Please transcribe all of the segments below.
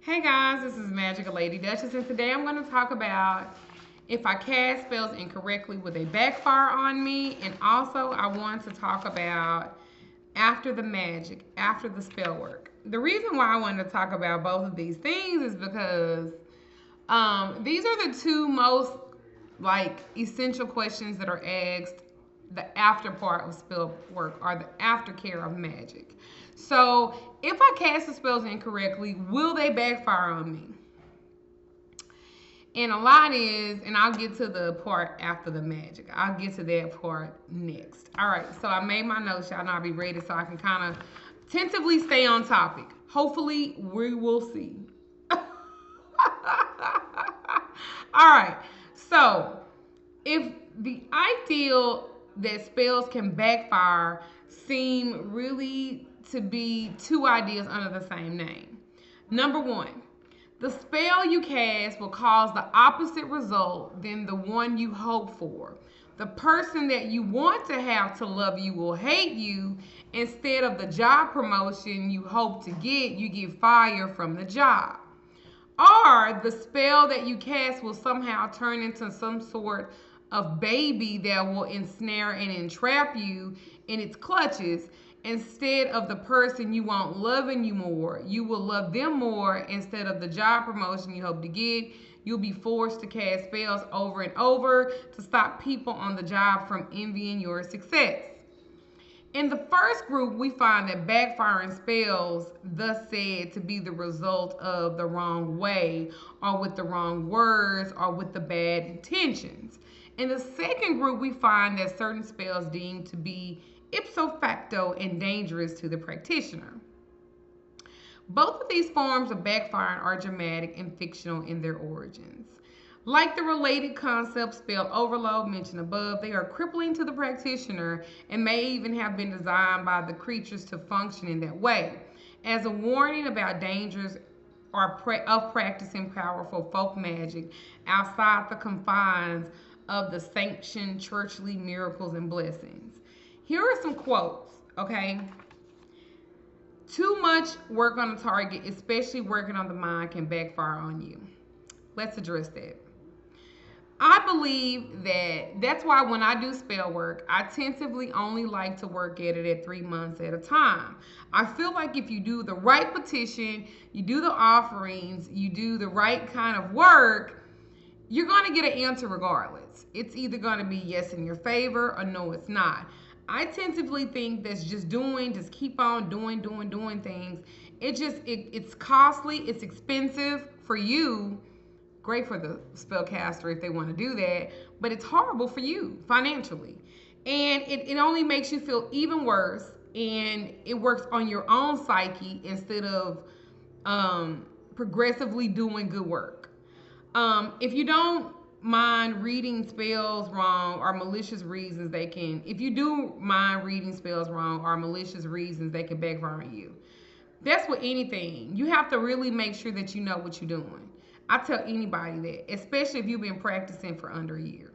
Hey guys, this is Magickal Lady Duchess, and today I'm going to talk about if I cast spells incorrectly, will they backfire on me? And also, I want to talk about after the magic, after the spell work. The reason why I wanted to talk about both of these things is because these are the two most essential questions that are asked the after part of spell work or the aftercare of magic. So if I cast the spells incorrectly, will they backfire on me? And a lot is, and I'll get to the part after the magic. I'll get to that part next. All right, so I made my notes, y'all know I'll be ready so I can kind of tentatively stay on topic. Hopefully, we will see. All right, so if the ideal that spells can backfire seem really to be two ideas under the same name. Number one, the spell you cast will cause the opposite result than the one you hope for. The person that you want to have to love you will hate you. Instead of the job promotion you hope to get, you get fired from the job. Or the spell that you cast will somehow turn into some sort of baby that will ensnare and entrap you in its clutches. Instead of the person you want loving you more, you will love them more. Instead of the job promotion you hope to get, you'll be forced to cast spells over and over to stop people on the job from envying your success. In the first group, we find that backfiring spells, thus said to be the result of the wrong way, or with the wrong words, or with the bad intentions. In the second group, we find that certain spells deemed to be ipso facto and dangerous to the practitioner. Both of these forms of backfiring are dramatic and fictional in their origins. Like the related concept spell overload mentioned above, they are crippling to the practitioner and may even have been designed by the creatures to function in that way. As a warning about dangers of practicing powerful folk magic outside the confines of the sanctioned churchly miracles and blessings. Here are some quotes, okay? Too much work on a target, especially working on the mind, can backfire on you. Let's address that. I believe that's why when I do spell work, I tentatively only like to work at it at 3 months at a time. I feel like if you do the right petition, you do the offerings, you do the right kind of work, you're going to get an answer regardless. It's either going to be yes in your favor or no, it's not. I tentatively think that's just keep on doing things. It's costly, it's expensive for you. Great for the spellcaster if they want to do that, but it's horrible for you financially. And it only makes you feel even worse, and it works on your own psyche instead of progressively doing good work. If you don't mind reading spells wrong or malicious reasons, if you do mind reading spells wrong or malicious reasons, they can backfire on you. That's with anything. You have to really make sure that you know what you're doing. I tell anybody that, especially if you've been practicing for under a year.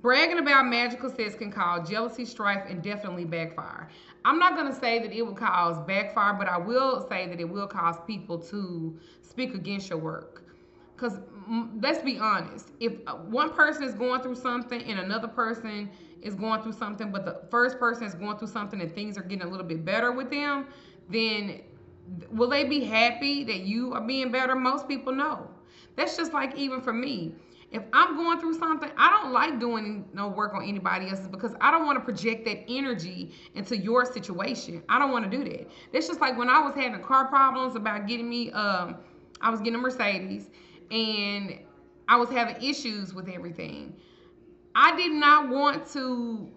Bragging about magical sets can cause jealousy, strife, and definitely backfire. I'm not going to say that it will cause backfire, but I will say that it will cause people to speak against your work. Because let's be honest, if one person is going through something and another person is going through something, but the first person is going through something and things are getting a little bit better with them, then will they be happy that you are being better? Most people know. That's just like even for me. If I'm going through something, I don't like doing no work on anybody else's because I don't want to project that energy into your situation. I don't want to do that. That's just like when I was having car problems about getting me, I was getting a Mercedes and I was having issues with everything. I did not want to,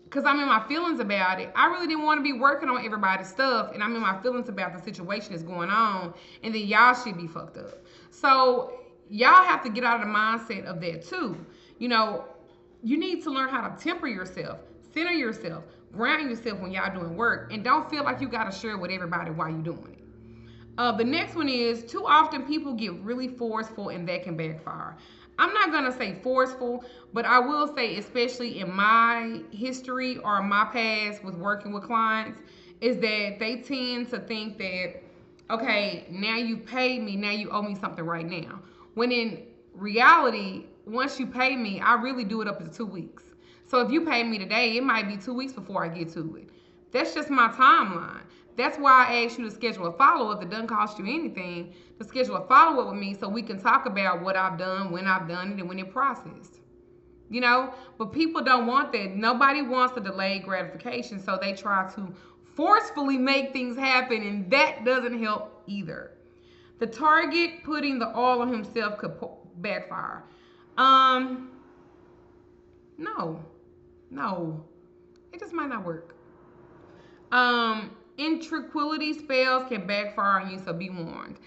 because I'm in my feelings about it. I really didn't want to be working on everybody's stuff, and I'm in my feelings about the situation that's going on, and then y'all should be fucked up. So y'all have to get out of the mindset of that too. You know, you need to learn how to temper yourself, center yourself, ground yourself when y'all doing work, and don't feel like you got to share with everybody while you're doing it. The next one is too often people get really forceful and that can backfire. I'm not going to say forceful, but I will say, especially in my history or my past with working with clients, is that they tend to think that, okay, now you paid me, now you owe me something right now. When in reality, once you pay me, I really do it up to 2 weeks. So if you pay me today, it might be 2 weeks before I get to it. That's just my timeline. That's why I asked you to schedule a follow-up that doesn't cost you anything, to schedule a follow-up with me so we can talk about what I've done, when I've done it, and when it processed. You know, but people don't want that. Nobody wants the delayed gratification, so they try to forcefully make things happen, and that doesn't help either. The target putting the all on himself could backfire. No, no, it just might not work. Intranquility spells can backfire on you, so be warned.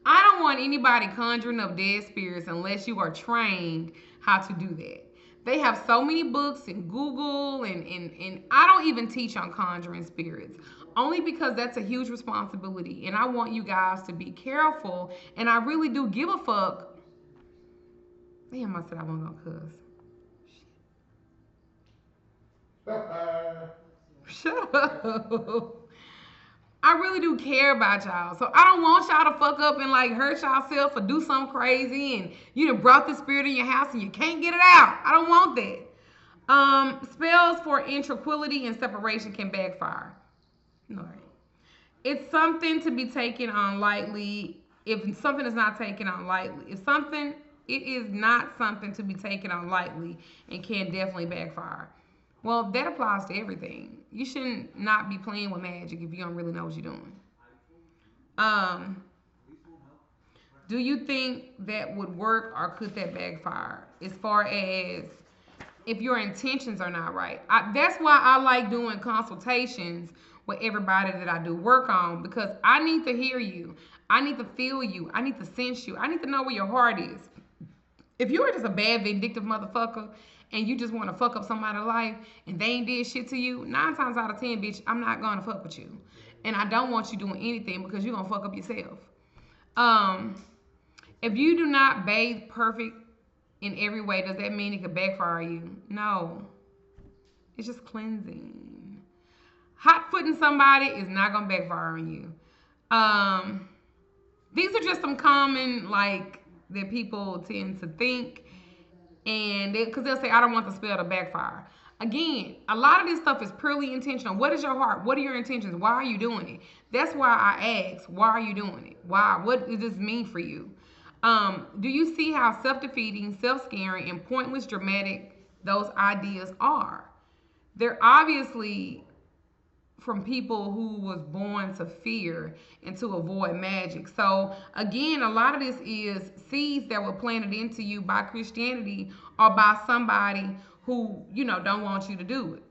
I don't want anybody conjuring up dead spirits unless you are trained how to do that. They have so many books and Google, and I don't even teach on conjuring spirits, only because that's a huge responsibility, and I want you guys to be careful, and I really do give a fuck. Damn, I said I wasn't gonna cuss. Shut up. I really do care about y'all. So I don't want y'all to fuck up and like hurt y'allself or do something crazy and you done brought the spirit in your house and you can't get it out. I don't want that. Spells for intranquility and separation can backfire. All right. It's something to be taken on lightly. If something is not taken on lightly, it is not something to be taken on lightly and can definitely backfire. Well, that applies to everything. You shouldn't not be playing with magic if you don't really know what you're doing. Do you think that would work or could that backfire? As far as if your intentions are not right. That's why I like doing consultations with everybody that I do work on, because I need to hear you. I need to feel you. I need to sense you. I need to know where your heart is. If you are just a bad, vindictive motherfucker and you just want to fuck up somebody's life and they ain't did shit to you, 9 times out of 10, bitch, I'm not going to fuck with you. And I don't want you doing anything because you're going to fuck up yourself. If you do not bathe perfect in every way, does that mean it could backfire you? No. It's just cleansing. Hot footing somebody is not going to backfire on you. These are just some common, like, that people tend to think, and because they'll say, I don't want the spell to backfire. Again, a lot of this stuff is purely intentional. What is your heart? What are your intentions? Why are you doing it? That's why I ask, why are you doing it? Why? What does this mean for you? Do you see how self-defeating, self-scaring, and pointless dramatic those ideas are? They're obviously from people who was born to fear and to avoid magic. So again, a lot of this is seeds that were planted into you by Christianity or by somebody who, you know, don't want you to do it.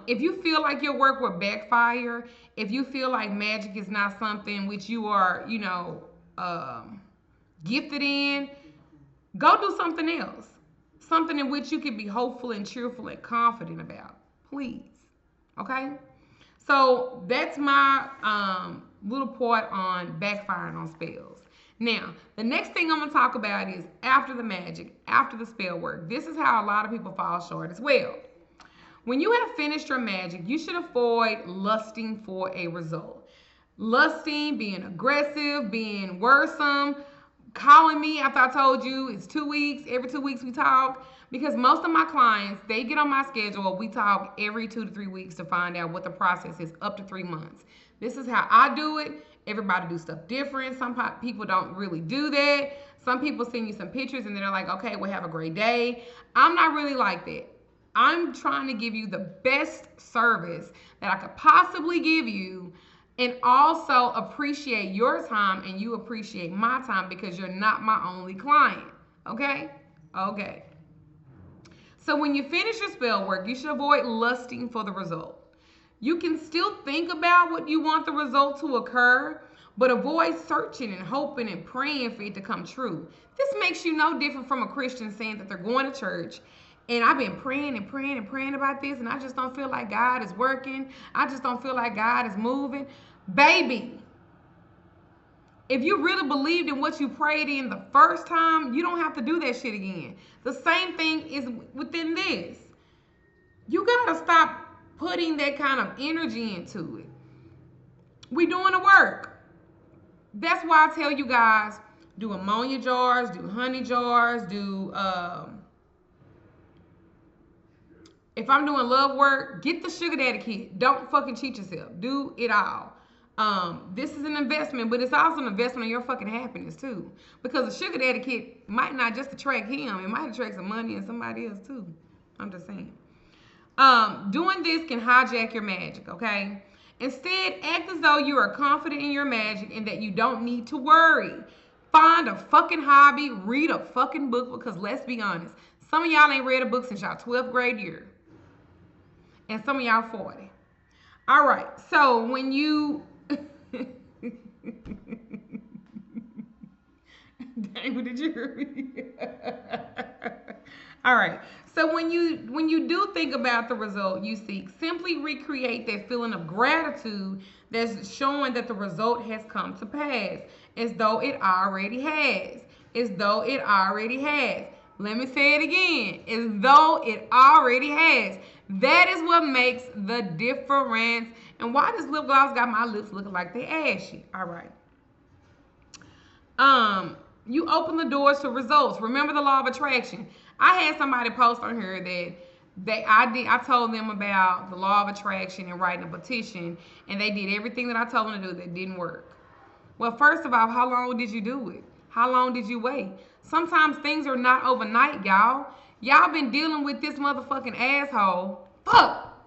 If you feel like your work will backfire, if you feel like magic is not something which you are, you know, gifted in, go do something else. Something in which you can be hopeful and cheerful and confident about. Please. Okay? So that's my little part on backfiring on spells. Now, the next thing I'm going to talk about is after the magic, after the spell work. This is how a lot of people fall short as well. When you have finished your magic, you should avoid lusting for a result. Lusting, being aggressive, being worrisome, calling me after I told you it's 2 weeks, every 2 weeks we talk. Because most of my clients, they get on my schedule. We talk every 2 to 3 weeks to find out what the process is, up to 3 months. This is how I do it. Everybody do stuff different. Some people don't really do that. Some people send you some pictures and they're like, okay, well, have a great day. I'm not really like that. I'm trying to give you the best service that I could possibly give you, and also appreciate your time and you appreciate my time, because you're not my only client. Okay? Okay. So when you finish your spell work, you should avoid lusting for the result. You can still think about what you want the result to occur, but avoid searching and hoping and praying for it to come true. This makes you no different from a Christian saying that they're going to church, and I've been praying and praying and praying about this, and I just don't feel like God is working. I just don't feel like God is moving. Baby, if you really believed in what you prayed in the first time, you don't have to do that shit again. The same thing is within this. You got to stop putting that kind of energy into it. We doing the work. That's why I tell you guys, do ammonia jars, do honey jars, do if I'm doing love work, get the sugar daddy kit. Don't fucking cheat yourself. Do it all. This is an investment, but it's also an investment in your fucking happiness too. Because the sugar daddy kit might not just attract him; it might attract some money and somebody else too. I'm just saying. Doing this can hijack your magic. Okay. Instead, act as though you are confident in your magic and that you don't need to worry. Find a fucking hobby, read a fucking book, because let's be honest, some of y'all ain't read a book since y'all 12th grade year. And some of y'all 40. All right. So when you Dang, did you hear me? All right. So when you do think about the result you seek, simply recreate that feeling of gratitude that's showing that the result has come to pass, as though it already has. As though it already has. Let me say it again. As though it already has. That is what makes the difference. And why this lip gloss got my lips looking like they ashy? All right. You open the doors to results. Remember the law of attraction. I had somebody post on here that I told them about the law of attraction and writing a petition, and they did everything that I told them to do that didn't work. Well, first of all, how long did you do it? How long did you wait? Sometimes things are not overnight, y'all. Y'all been dealing with this motherfucking asshole. Fuck.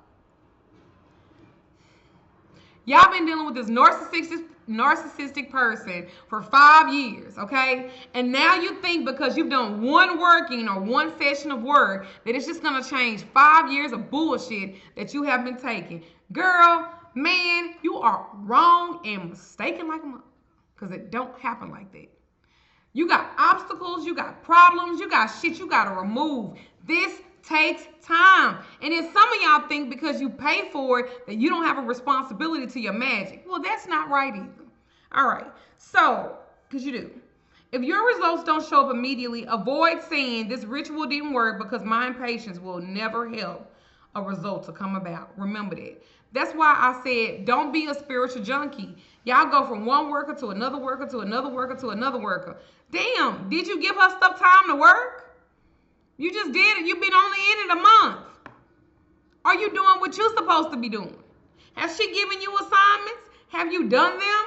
Y'all been dealing with this narcissistic person for 5 years, okay? And now you think because you've done one working or one session of work that it's just gonna change 5 years of bullshit that you have been taking. Girl, man, you are wrong and mistaken like a mother, because it don't happen like that. You got obstacles, you got problems, you got shit you gotta remove. This takes time. And then some of y'all think because you pay for it that you don't have a responsibility to your magic. Well, that's not right either. All right. So, because you do. If your results don't show up immediately, avoid saying this ritual didn't work because my impatience will never help a result to come about. Remember that. That's why I said don't be a spiritual junkie. Y'all go from one worker to another worker to another worker to another worker. Damn, did you give her stuff time to work? You just did it. You've been only in it a month. Are you doing what you're supposed to be doing? Has she given you assignments? Have you done them?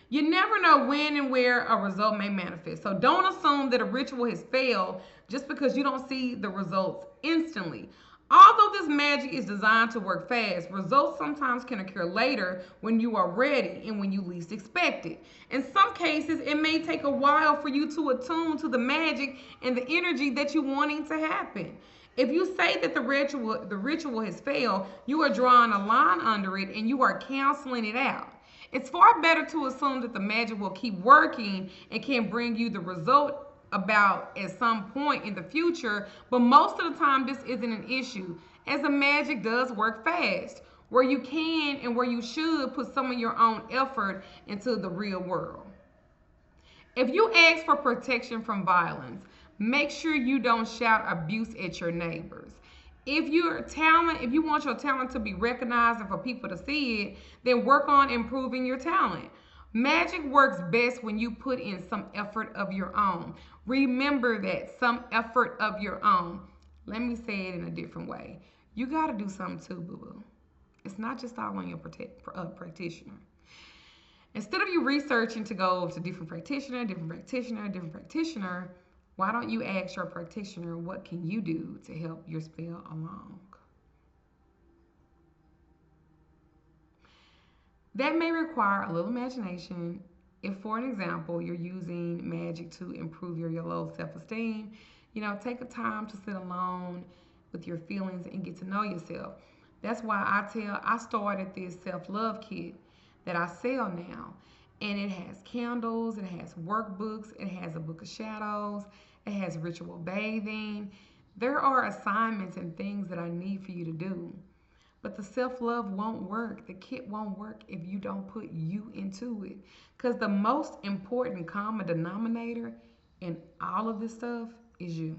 You never know when and where a result may manifest. So don't assume that a ritual has failed just because you don't see the results instantly. Although this magic is designed to work fast, results sometimes can occur later when you are ready and when you least expect it. In some cases, it may take a while for you to attune to the magic and the energy that you're wanting to happen. If you say that the ritual has failed, you are drawing a line under it and you are canceling it out. It's far better to assume that the magic will keep working and can bring you the result about at some point in the future, but most of the time this isn't an issue, as the magic does work fast, where you can and where you should put some of your own effort into the real world. If you ask for protection from violence, make sure you don't shout abuse at your neighbors. If you want your talent to be recognized and for people to see it, then work on improving your talent. Magic works best when you put in some effort of your own. Remember that, some effort of your own. Let me say it in a different way. You got to do something too, boo-boo. It's not just all on your practitioner. Instead of you researching to go to different practitioner, why don't you ask your practitioner, what can you do to help your spell along? That may require a little imagination. If, for an example, you're using magic to improve your low self-esteem, take a time to sit alone with your feelings and get to know yourself. That's why I started this self-love kit that I sell now. And it has candles, it has workbooks, it has a book of shadows, it has ritual bathing. There are assignments and things that I need for you to do. But the self-love won't work. The kit won't work if you don't put you into it. Because the most important common denominator in all of this stuff is you.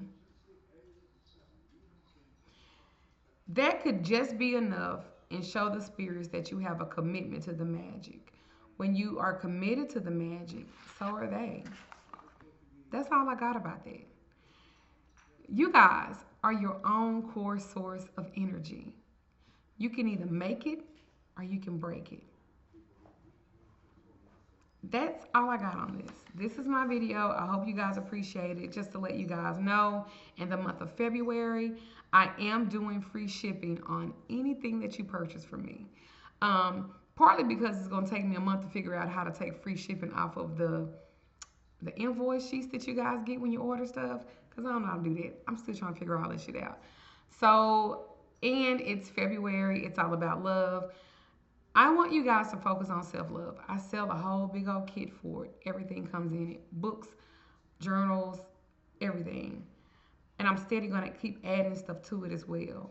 That could just be enough and show the spirits that you have a commitment to the magic. When you are committed to the magic, so are they. That's all I got about that. You guys are your own core source of energy. You can either make it or you can break it. That's all I got on this. This is my video. I hope you guys appreciate it. Just to let you guys know, in the month of February, I am doing free shipping on anything that you purchase from me. Partly because it's going to take me a month to figure out how to take free shipping off of the invoice sheets that you guys get when you order stuff, because I don't know how to do that. I'm still trying to figure all this shit out. So, and it's February. It's all about love. I want you guys to focus on self-love. I sell a whole big old kit for it. Everything comes in it. Books, journals, everything. And I'm steady going to keep adding stuff to it as well.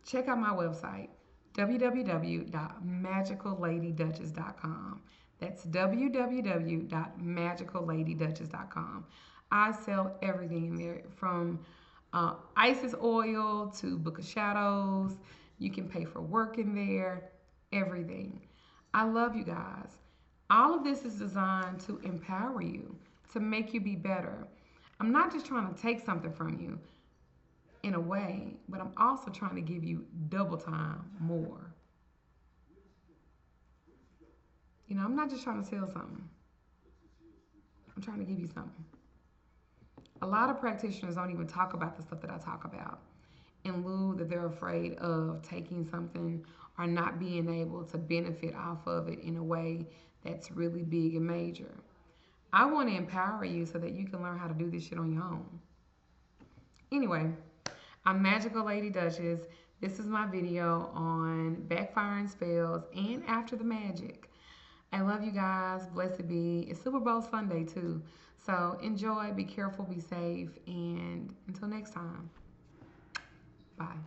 Check out my website, www.magicalladyduchess.com. That's www.magicalladyduchess.com. I sell everything in there, from Isis oil to Book of Shadows. You can pay for work in there, everything. I love you guys. All of this is designed to empower you, to make you be better. I'm not just trying to take something from you in a way, but I'm also trying to give you double time more. You know, I'm not just trying to sell something. I'm trying to give you something. A lot of practitioners don't even talk about the stuff that I talk about, in lieu that they're afraid of taking something or not being able to benefit off of it in a way that's really big and major. I want to empower you so that you can learn how to do this shit on your own. Anyway, I'm Magical Lady Duchess. This is my video on backfiring spells and after the magic. I love you guys. Blessed be. It's Super Bowl Sunday too. So enjoy, be careful, be safe, and until next time, bye.